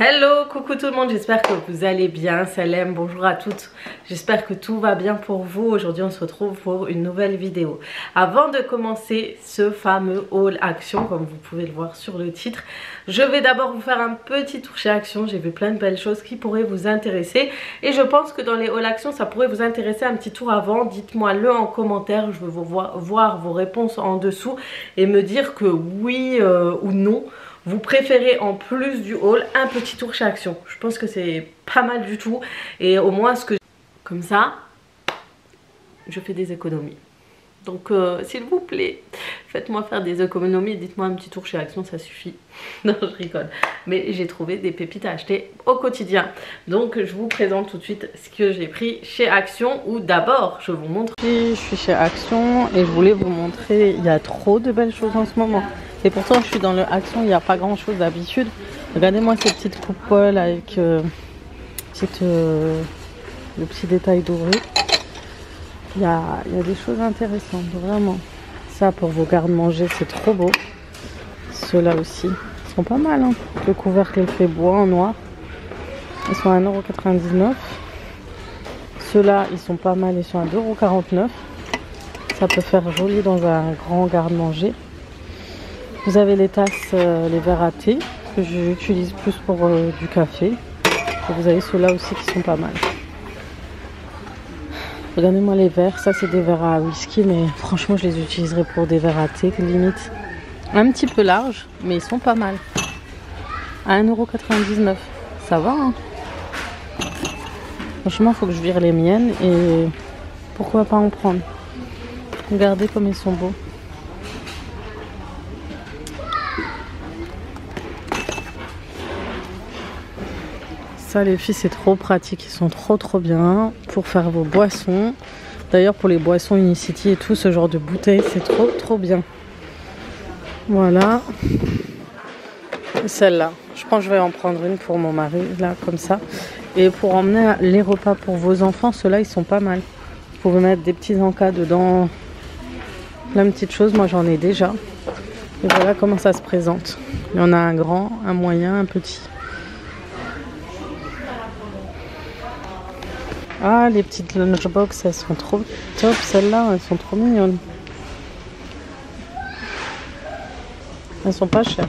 Hello, coucou tout le monde, j'espère que vous allez bien. Salam, bonjour à toutes, j'espère que tout va bien pour vous. Aujourd'hui on se retrouve pour une nouvelle vidéo. Avant de commencer ce fameux haul Action, comme vous pouvez le voir sur le titre, je vais d'abord vous faire un petit tour chez Action. J'ai vu plein de belles choses qui pourraient vous intéresser et je pense que dans les haul Action ça pourrait vous intéresser. Un petit tour avant, dites-moi le en commentaire, je veux voir vos réponses en dessous et me dire que oui ou non vous préférez en plus du haul un petit tour chez Action. Je pense que c'est pas mal du tout. Et au moins comme ça, je fais des économies. Donc s'il vous plaît, faites-moi faire des économies. Dites-moi un petit tour chez Action, ça suffit. Non, je rigole. Mais j'ai trouvé des pépites à acheter au quotidien. Donc je vous présente tout de suite ce que j'ai pris chez Action. Ou d'abord, je vous montre. Je suis chez Action et je voulais vous montrer. Il y a trop de belles choses en ce moment. Et pourtant je suis dans le Action, il n'y a pas grand chose d'habitude. Regardez-moi ces petites coupoles avec le petit détail doré. Il y a des choses intéressantes, vraiment. Ça pour vos garde-manger, c'est trop beau. Ceux-là aussi, ils sont pas mal. Hein. Le couvercle est fait bois en noir. Ils sont à 1,99 €. Ceux-là, ils sont pas mal, ils sont à 2,49 €. Ça peut faire joli dans un grand garde-manger. Vous avez les tasses, les verres à thé, que j'utilise plus pour du café. Et vous avez ceux-là aussi qui sont pas mal. Regardez-moi les verres, ça c'est des verres à whisky, mais franchement je les utiliserai pour des verres à thé, limite. Un petit peu large, mais ils sont pas mal. À 1,99 €, ça va hein. Franchement il faut que je vire les miennes et pourquoi pas en prendre. Regardez comme ils sont beaux. Ça les filles c'est trop pratique, ils sont trop bien pour faire vos boissons. D'ailleurs pour les boissons Unicity et tout ce genre de bouteilles c'est trop bien. Voilà. Celle-là, je pense que je vais en prendre une pour mon mari là comme ça. Et pour emmener les repas pour vos enfants, ceux-là ils sont pas mal. Vous pouvez mettre des petits encas dedans, plein de petites choses, moi j'en ai déjà. Et voilà comment ça se présente. Il y en a un grand, un moyen, un petit. Ah, les petites lunchbox, elles sont trop top. Celles-là, elles sont trop mignonnes. Elles sont pas chères.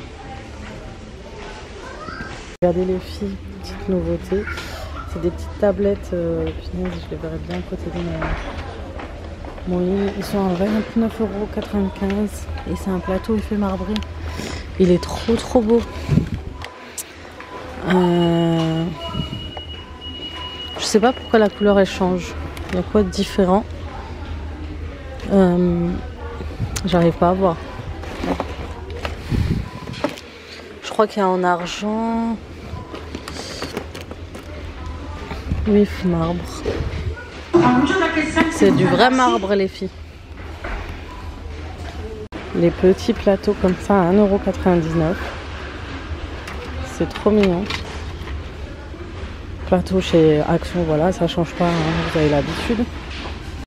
Regardez les filles, petite nouveauté. C'est des petites tablettes. Punaise, je les verrai bien à côté de mon lit. Ils sont à 29,95 €. Et c'est un plateau effet marbré. Il est trop beau. Je sais pas pourquoi la couleur elle change. Il y a quoi de différent? J'arrive pas à voir. Je crois qu'il y a en argent. Oui, marbre. C'est du vrai marbre les filles. Les petits plateaux comme ça à 1,99 €. C'est trop mignon. Plateau chez Action, voilà, ça change pas, hein, vous avez l'habitude.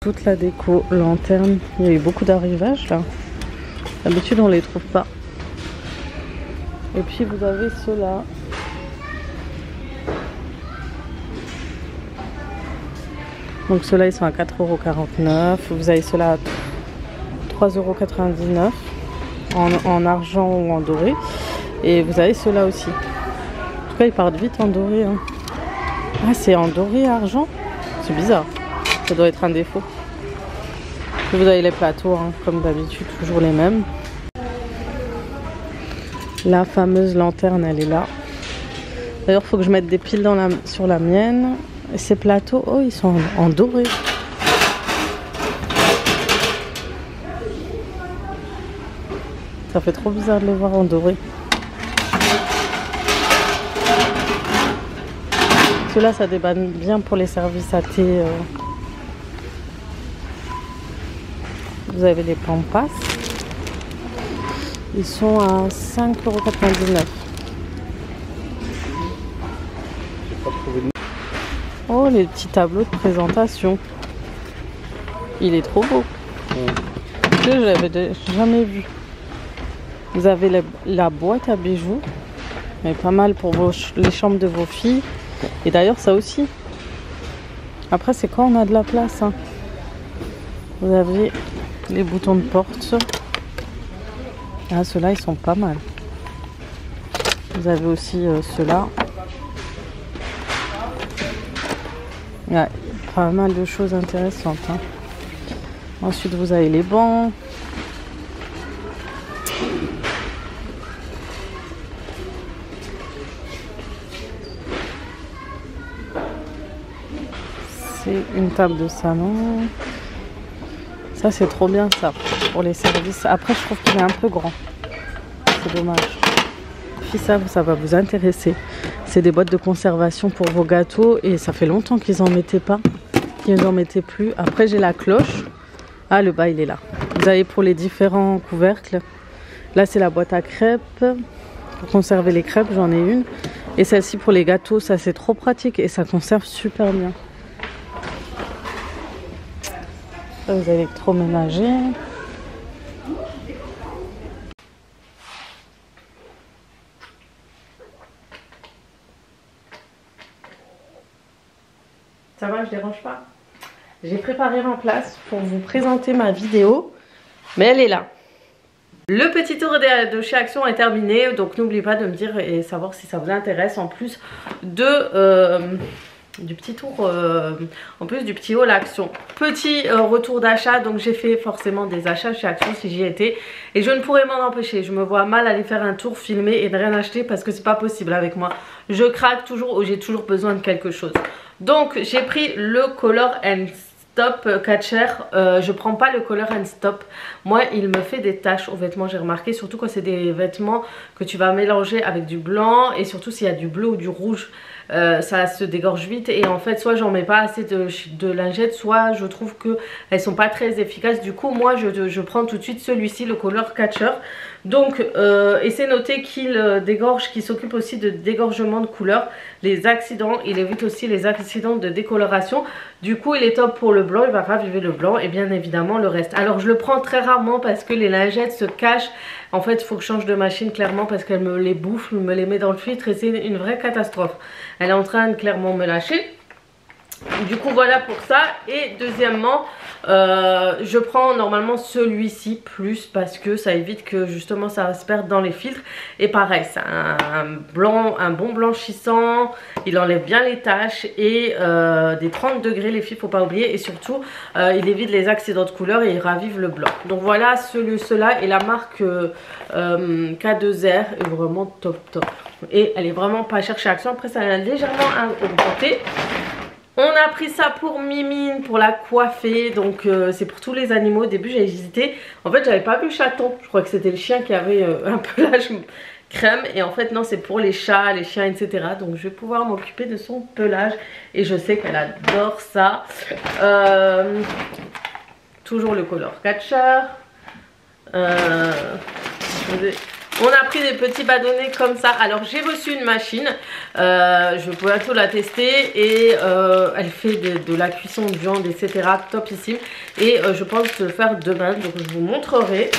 Toute la déco, lanterne, il y a eu beaucoup d'arrivages là. D'habitude on les trouve pas. Et puis vous avez ceux-là. Donc ceux-là ils sont à 4,49 €. Vous avez ceux-là à 3,99 € en argent ou en doré. Et vous avez ceux-là aussi. En tout cas ils partent vite en doré. Hein. Ah, c'est en doré argent? C'est bizarre. Ça doit être un défaut. Vous avez les plateaux, hein, comme d'habitude, toujours les mêmes. La fameuse lanterne, elle est là. D'ailleurs, il faut que je mette des piles sur la mienne. Et ces plateaux, oh, ils sont en doré. Ça fait trop bizarre de les voir en doré. Là ça débanne bien pour les services à thé. Vous avez les pampas. Ils sont à 5,99 €. Oh, les petits tableaux de présentation. Il est trop beau. Je l'avais jamais vu. Vous avez la boîte à bijoux mais pas mal pour les chambres de vos filles. Et d'ailleurs ça aussi. Après c'est quand on a de la place. Hein. Vous avez les boutons de porte. Ah ceux-là ils sont pas mal. Vous avez aussi ceux-là. Ouais, pas mal de choses intéressantes. Hein. Ensuite vous avez les bancs. C'est une table de salon. Ça c'est trop bien ça pour les services. Après je trouve qu'il est un peu grand. C'est dommage. Puis ça va vous intéresser. C'est des boîtes de conservation pour vos gâteaux et ça fait longtemps qu'ils en mettaient pas. Qu'ils en mettaient plus. Après j'ai la cloche. Ah le bas il est là. Vous avez pour les différents couvercles. Là c'est la boîte à crêpes. Pour conserver les crêpes j'en ai une. Et celle-ci pour les gâteaux ça c'est trop pratique et ça conserve super bien. Là, vous avez l'électroménager. Ça va, je dérange pas? J'ai préparé ma place pour vous présenter ma vidéo, mais elle est là. Le petit tour de chez Action est terminé, donc n'oubliez pas de me dire et savoir si ça vous intéresse en plus de... du petit tour, en plus du petit haul Action. Petit retour d'achat, donc j'ai fait forcément des achats chez Action si j'y étais et je ne pourrais m'en empêcher. Je me vois mal aller faire un tour, filmer et de rien acheter parce que c'est pas possible avec moi. Je craque toujours ou j'ai toujours besoin de quelque chose. Donc j'ai pris le Color and Stop Catcher. Je prends pas le Color and Stop. Moi il me fait des taches aux vêtements, j'ai remarqué, surtout quand c'est des vêtements que tu vas mélanger avec du blanc et surtout s'il y a du bleu ou du rouge. Ça se dégorge vite et en fait soit j'en mets pas assez de lingettes, soit je trouve que elles sont pas très efficaces. Du coup moi je prends tout de suite celui-ci, le Color Catcher. Donc et c'est noté qu'il dégorge, qu'il s'occupe aussi de dégorgement de couleurs, les accidents, il évite aussi les accidents de décoloration. Du coup il est top pour le blanc, il va raviver le blanc et bien évidemment le reste. Alors je le prends très rarement parce que les lingettes se cachent. En fait il faut que je change de machine clairement parce qu'elle me les bouffe, me les met dans le filtre et c'est une vraie catastrophe. Elle est en train de clairement me lâcher. Du coup voilà pour ça. Et deuxièmement je prends normalement celui-ci plus parce que ça évite que justement ça se perde dans les filtres. Et pareil c'est un bon blanchissant, il enlève bien les taches et des 30 degrés les filles, faut pas oublier. Et surtout il évite les accidents de couleur et il ravive le blanc. Donc voilà cela et la marque K2R est vraiment top. Et elle est vraiment pas chère chez Action. Après ça a légèrement augmenté. On a pris ça pour Mimine, pour la coiffer, donc c'est pour tous les animaux. Au début j'ai hésité, en fait j'avais pas vu chaton, je crois que c'était le chien qui avait un pelage crème. Et en fait non, c'est pour les chats, les chiens, etc. Donc je vais pouvoir m'occuper de son pelage et je sais qu'elle adore ça. Toujours le Color Catcher. On a pris des petits bâtonnets comme ça. Alors j'ai reçu une machine, je vais bientôt la tester et elle fait de la cuisson de viande, etc. Topissime. Et je pense le faire demain, donc je vous montrerai.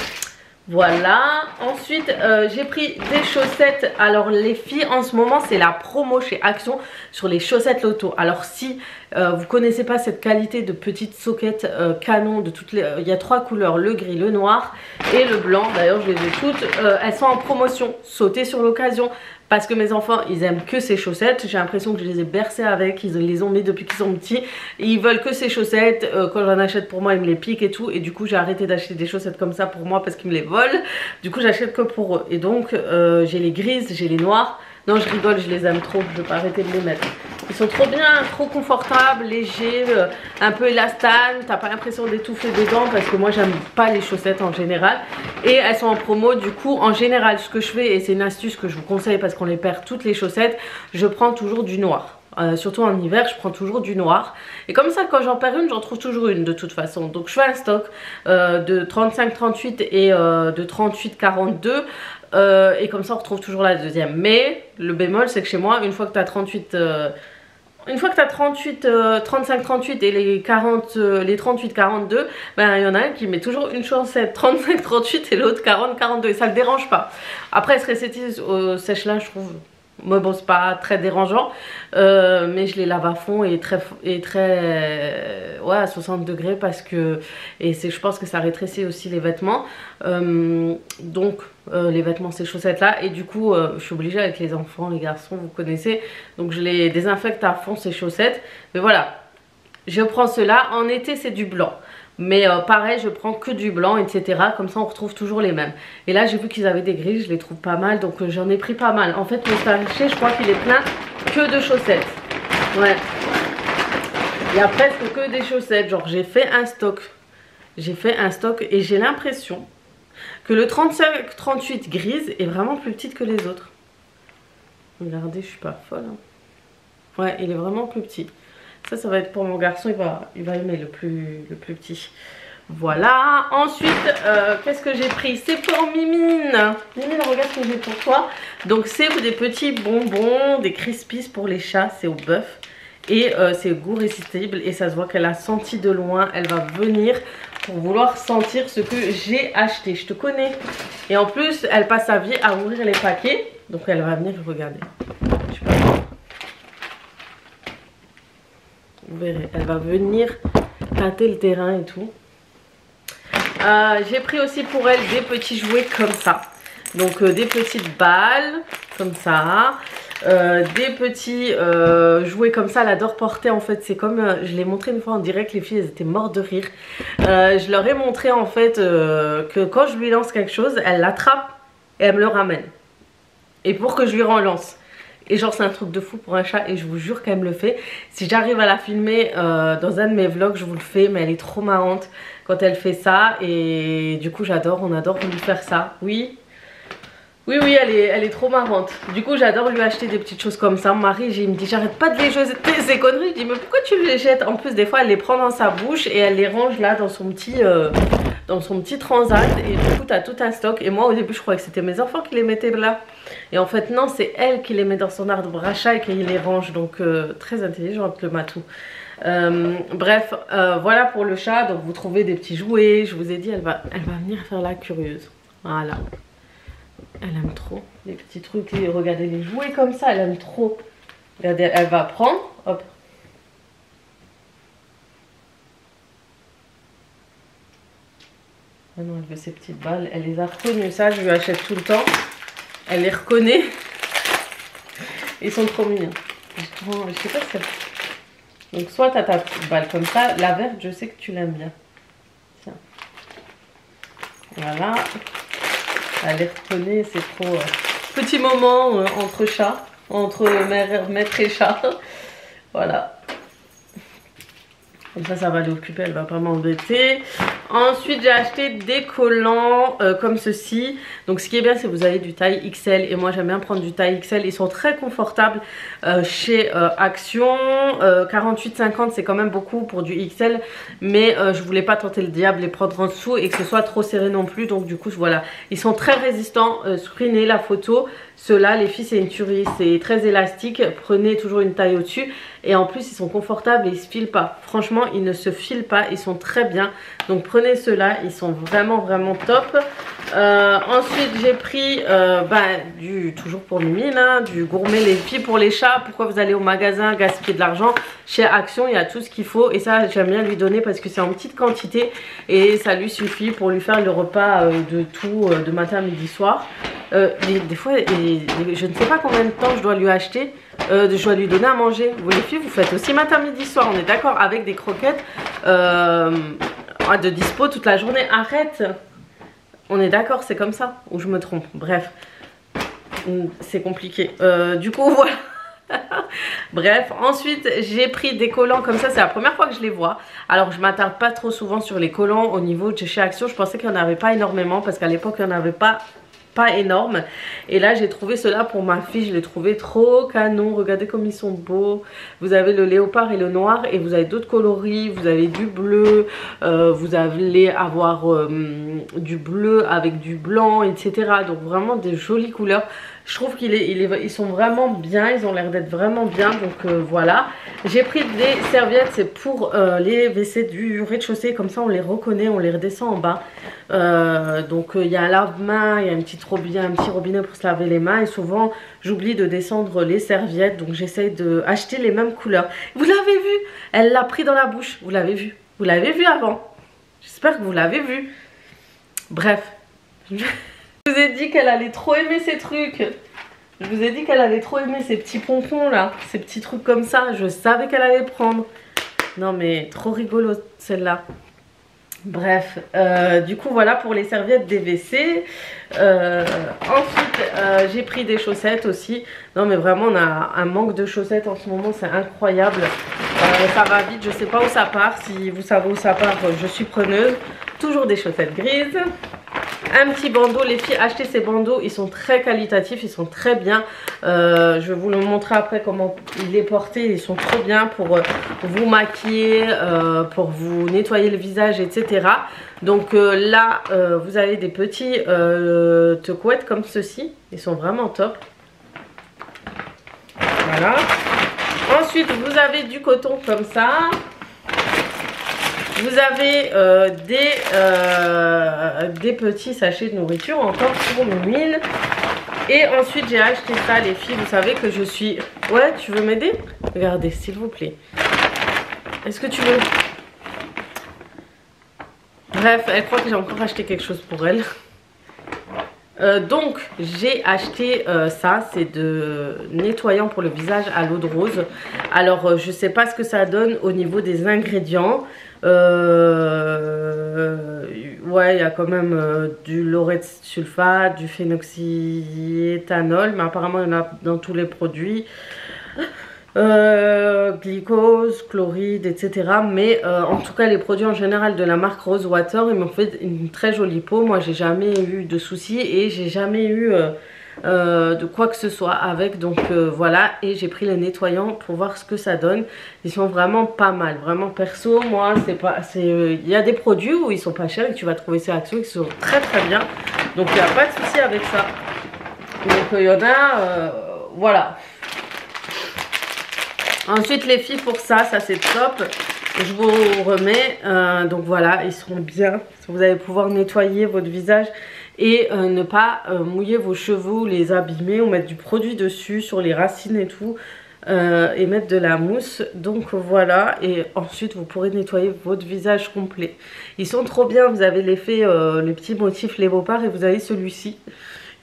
Voilà, ensuite j'ai pris des chaussettes. Alors les filles en ce moment c'est la promo chez Action sur les chaussettes Loto. Alors si vous connaissez pas cette qualité de petites soquettes canon de toutes les... il y a 3 couleurs, le gris, le noir et le blanc. D'ailleurs je les ai toutes, elles sont en promotion, sautez sur l'occasion. Parce que mes enfants ils aiment que ces chaussettes. J'ai l'impression que je les ai bercés avec. Ils les ont mis depuis qu'ils sont petits. Ils veulent que ces chaussettes. Quand j'en achète pour moi ils me les piquent et tout. Et du coup j'ai arrêté d'acheter des chaussettes comme ça pour moi parce qu'ils me les volent. Du coup j'achète que pour eux. Et donc j'ai les grises, j'ai les noires. Non je rigole, je les aime trop, je vais pas arrêter de les mettre. Ils sont trop bien, trop confortables, légers, un peu élastane. T'as pas l'impression d'étouffer dedans parce que moi j'aime pas les chaussettes en général. Et elles sont en promo, du coup en général ce que je fais, et c'est une astuce que je vous conseille parce qu'on les perd toutes les chaussettes, je prends toujours du noir. Surtout en hiver je prends toujours du noir et comme ça quand j'en perds une j'en trouve toujours une de toute façon. Donc je fais un stock de 35-38 et de 38-42 et comme ça on retrouve toujours la deuxième. Mais le bémol c'est que chez moi une fois que tu as 38 une fois que tu as 35-38 et les 38-42, ben il y en a un qui met toujours une chaussette 35-38 et l'autre 40-42 et ça le dérange pas. Après elle se récétise au sèche-linge je trouve Moi bon, c'est pas très dérangeant, mais je les lave à fond et ouais, à 60 degrés parce que, je pense que ça rétrécit aussi les vêtements. Donc les vêtements, ces chaussettes là, et du coup je suis obligée avec les enfants, les garçons, vous connaissez, donc je les désinfecte à fond ces chaussettes. Mais voilà, je prends cela. En été c'est du blanc, mais pareil je prends que du blanc, etc. Comme ça on retrouve toujours les mêmes. Et là j'ai vu qu'ils avaient des grilles, je les trouve pas mal, donc j'en ai pris pas mal. En fait mon sachet je crois qu'il est plein que de chaussettes. Ouais, il y a presque que des chaussettes. Genre j'ai fait un stock. Et j'ai l'impression que le 35-38 grise est vraiment plus petite que les autres. Regardez, je suis pas folle, hein. Ouais, il est vraiment plus petit. Ça va être pour mon garçon, il va aimer le plus petit. Voilà. Ensuite, qu'est-ce que j'ai pris? C'est pour Mimine. Mimine, regarde ce que j'ai pour toi. Donc c'est des petits bonbons, des Crispies pour les chats, c'est au bœuf. Et c'est goût résistible et ça se voit qu'elle a senti de loin. Elle va venir pour vouloir sentir ce que j'ai acheté. Je te connais. Et en plus, elle passe sa vie à ouvrir les paquets. Donc elle va venir regarder. Je sais pas. Vous verrez, elle va venir tâter le terrain et tout. J'ai pris aussi pour elle des petits jouets comme ça. Donc des petites balles comme ça. Des petits jouets comme ça. Elle adore porter en fait. C'est comme, je l'ai montré une fois en direct, les filles elles étaient mortes de rire. Je leur ai montré en fait que quand je lui lance quelque chose, elle l'attrape et elle me le ramène. Et pour que je lui relance. Et genre c'est un truc de fou pour un chat et je vous jure qu'elle me le fait. Si j'arrive à la filmer dans un de mes vlogs, je vous le fais, mais elle est trop marrante quand elle fait ça. Et du coup j'adore, on adore lui faire ça. Oui, oui, elle est trop marrante. Du coup j'adore lui acheter des petites choses comme ça. Mon mari il me dit j'arrête pas de les jeter ces conneries. Je dis mais pourquoi tu les jettes? En plus des fois elle les prend dans sa bouche et elle les range là dans son petit transat. Et du coup t'as tout un stock. Et moi au début je croyais que c'était mes enfants qui les mettaient là. Et en fait non, c'est elle qui les met dans son arbre à chat et qui les range. Donc très intelligente le matou. Bref, voilà pour le chat. Donc vous trouvez des petits jouets. Je vous ai dit elle va venir faire la curieuse. Voilà. Elle aime trop les petits trucs. Et regardez les jouets comme ça, elle aime trop. Regardez, elle va prendre. Hop. Ah non, elle veut ses petites balles. Elle les a reconnues. Ça, je lui achète tout le temps. Elle les reconnaît. Ils sont trop mignons. Je sais pas si ça... Donc soit tu as ta petite balle comme ça. La verte, je sais que tu l'aimes bien. Tiens. Voilà. Elle les reconnaît. C'est trop... Petit moment entre chats. Entre maître et chat. Voilà. Comme ça va l'occuper, elle va pas m'embêter. Ensuite j'ai acheté des collants comme ceci. Donc ce qui est bien c'est que vous avez du taille XL. Et moi j'aime bien prendre du taille XL. Ils sont très confortables chez Action. 48,50 c'est quand même beaucoup pour du XL. Mais je voulais pas tenter le diable et prendre en dessous et que ce soit trop serré non plus. Donc du coup voilà. Ils sont très résistants. Screenez la photo. Ceux-là les filles c'est une tuerie. C'est très élastique. Prenez toujours une taille au-dessus. Et en plus ils sont confortables et ils se filent pas. Franchement ils ne se filent pas. Ils sont très bien. Donc prenez ceux-là. Ils sont vraiment top. Ensuite j'ai pris toujours pour Mimine hein, du gourmet les filles pour les chats. Pourquoi vous allez au magasin gaspiller de l'argent? Chez Action il y a tout ce qu'il faut. Et ça j'aime bien lui donner parce que c'est en petite quantité. Et ça lui suffit pour lui faire le repas de tout de matin, midi, soir. Des fois je ne sais pas combien de temps je dois lui acheter. Je dois lui donner à manger. Vous les filles vous faites aussi matin, midi, soir. On est d'accord, avec des croquettes de dispo toute la journée. Arrête. On est d'accord, c'est comme ça. Ou je me trompe. Bref. C'est compliqué. Du coup voilà. Bref, ensuite j'ai pris des collants comme ça. C'est la première fois que je les vois. Alors je m'attarde pas trop souvent sur les collants au niveau de chez Action. Je pensais qu'il n'y en avait pas énormément parce qu'à l'époque il n'y en avait pas énorme. Et là j'ai trouvé cela pour ma fille. Je l'ai trouvé trop canon. Regardez comme ils sont beaux. Vous avez le léopard et le noir. Et vous avez d'autres coloris. Vous avez du bleu. Vous allez avoir du bleu avec du blanc, etc. Donc vraiment des jolies couleurs. Je trouve ils sont vraiment bien, ils ont l'air d'être vraiment bien, donc voilà. J'ai pris des serviettes, c'est pour les WC du rez-de-chaussée, comme ça on les reconnaît, on les redescend en bas. Donc il y a un lave-main, il y a un petit robinet pour se laver les mains, et souvent j'oublie de descendre les serviettes, donc j'essaye d'acheter les mêmes couleurs. Vous l'avez vu, elle l'a pris dans la bouche, vous l'avez vu avant. J'espère que vous l'avez vu. Bref. Je vous ai dit qu'elle allait trop aimer ces trucs. Je vous ai dit qu'elle allait trop aimer ces petits pompons là. Ces petits trucs comme ça. Je savais qu'elle allait prendre. Non mais trop rigolo celle-là. Bref. Du coup voilà pour les serviettes des WC. Ensuite j'ai pris des chaussettes aussi. Non mais vraiment on a un manque de chaussettes en ce moment. C'est incroyable. Ça va vite. Je sais pas où ça part. Si vous savez où ça part, je suis preneuse. Toujours des chaussettes grises. Un petit bandeau, les filles, achetez ces bandeaux, ils sont très qualitatifs, ils sont très bien. Je vais vous le montrer après comment il est porté, ils sont trop bien pour vous maquiller, pour vous nettoyer le visage, etc. Donc là, vous avez des petits couettes comme ceci, ils sont vraiment top. Voilà. Ensuite, vous avez du coton comme ça. Vous avez des petits sachets de nourriture encore pour Mimine. Et ensuite j'ai acheté ça les filles. Vous savez que je suis... Ouais, tu veux m'aider? Regardez s'il vous plaît. Est-ce que tu veux... Bref, elle croit que j'ai encore acheté quelque chose pour elle. Donc j'ai acheté ça, c'est de nettoyant pour le visage à l'eau de rose. Alors je sais pas ce que ça donne au niveau des ingrédients. Ouais, il y a quand même du laureth sulfate, du phénoxyéthanol, mais apparemment il y en a dans tous les produits. Glycose, chloride, etc. Mais en tout cas les produits en général de la marque Rosewater, ils m'ont fait une très jolie peau. Moi j'ai jamais eu de soucis et j'ai jamais eu de quoi que ce soit avec. Donc voilà, et j'ai pris les nettoyants pour voir ce que ça donne. Ils sont vraiment pas mal, vraiment perso. Moi c'est pas, il y a des produits où ils sont pas chers et que tu vas trouver ces actions qui sont très très bien. Donc il n'y a pas de souci avec ça. Donc il y en a, voilà. Ensuite les filles, pour ça c'est top. Je vous remets, donc voilà, ils seront bien. Vous allez pouvoir nettoyer votre visage et ne pas mouiller vos cheveux, les abîmer ou mettre du produit dessus sur les racines et tout, et mettre de la mousse. Donc voilà, et ensuite vous pourrez nettoyer votre visage complet. Ils sont trop bien. Vous avez l'effet, les petits motifs les léopard, et vous avez celui-ci.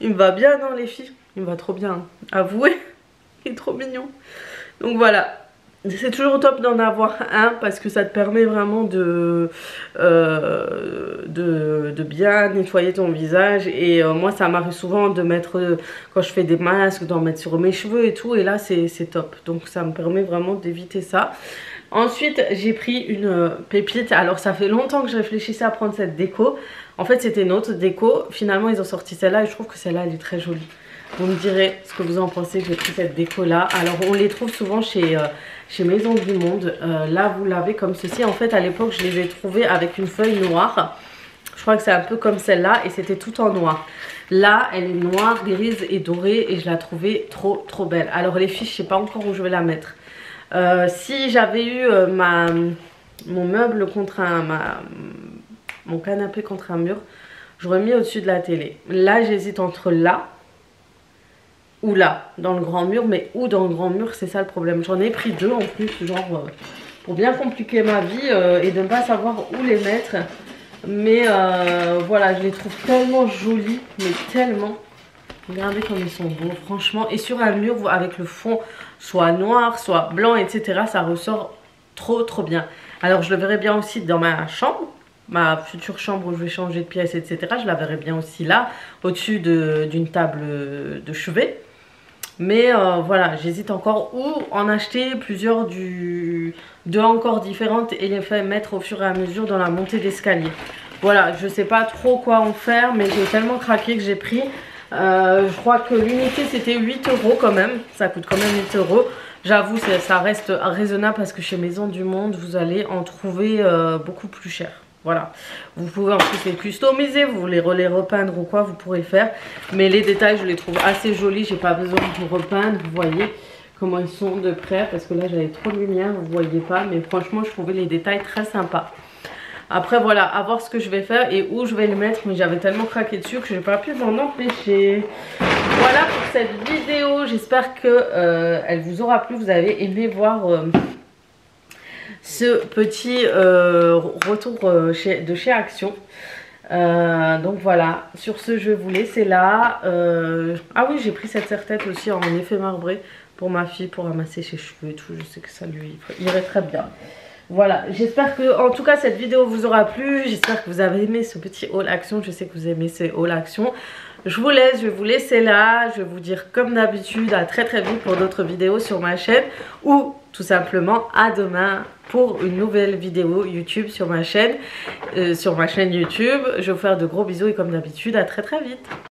Il me va bien, non les filles? Il me va trop bien, hein. Avouez. Il est trop mignon. Donc voilà, c'est toujours top d'en avoir un parce que ça te permet vraiment de bien nettoyer ton visage. Et moi ça m'arrive souvent de mettre, quand je fais des masques, d'en mettre sur mes cheveux et tout. Et là c'est top, donc ça me permet vraiment d'éviter ça. Ensuite j'ai pris une pépite. Alors ça fait longtemps que je réfléchissais à prendre cette déco. En fait c'était une autre déco. Finalement ils ont sorti celle-là et je trouve que celle-là elle est très jolie. Vous me direz ce que vous en pensez. J'ai pris cette déco là. Alors on les trouve souvent chez Maison du Monde. Là vous l'avez comme ceci. En fait à l'époque je les ai trouvées avec une feuille noire. Je crois que c'est un peu comme celle-là et c'était tout en noir. Là elle est noire, grise et dorée et je la trouvais trop belle. Alors les filles, je sais pas encore où je vais la mettre. Si j'avais eu mon meuble contre mon canapé contre un mur, j'aurais mis au-dessus de la télé. Là j'hésite entre là ou là, dans le grand mur. Mais où dans le grand mur, c'est ça le problème. J'en ai pris deux en plus, genre pour bien compliquer ma vie et de ne pas savoir où les mettre. Mais voilà, je les trouve tellement jolis, mais tellement. Regardez comme ils sont beaux, franchement. Et sur un mur avec le fond soit noir, soit blanc, etc., ça ressort trop bien. Alors je le verrai bien aussi dans ma chambre, ma future chambre où je vais changer de pièce, etc. Je la verrai bien aussi là, au-dessus d'une table de chevet. Mais voilà, j'hésite encore ou en acheter plusieurs deux encore différentes et les faire mettre au fur et à mesure dans la montée d'escalier. Voilà, je sais pas trop quoi en faire, mais j'ai tellement craqué que j'ai pris. Je crois que l'unité c'était 8 € quand même, ça coûte quand même 8 €. J'avoue, ça reste raisonnable parce que chez Maison du Monde, vous allez en trouver beaucoup plus cher. voilà. Vous pouvez en plus les customiser, vous voulez les repeindre ou quoi, vous pourrez le faire. Mais les détails, je les trouve assez jolis, j'ai pas besoin de repeindre, vous voyez comment ils sont de près. Parce que là, j'avais trop de lumière, vous voyez pas. Mais franchement, je trouvais les détails très sympas. Après voilà, à voir ce que je vais faire et où je vais le mettre. Mais j'avais tellement craqué dessus que je n'ai pas pu m'en empêcher. Voilà pour cette vidéo. J'espère que elle vous aura plu. Vous avez aimé voir ce petit retour de chez Action. Donc voilà, sur ce je vais vous laisser là. Ah oui, j'ai pris cette serre-tête aussi en effet marbré pour ma fille, pour ramasser ses cheveux et tout. Je sais que ça lui irait très bien. Voilà, j'espère que en tout cas cette vidéo vous aura plu. J'espère que vous avez aimé ce petit haul action. Je sais que vous aimez ces haul action. Je vous laisse, je vais vous laisser là. Je vais vous dire comme d'habitude à très vite pour d'autres vidéos sur ma chaîne. Ou tout simplement à demain pour une nouvelle vidéo YouTube sur ma chaîne YouTube. Je vais vous faire de gros bisous et comme d'habitude à très vite.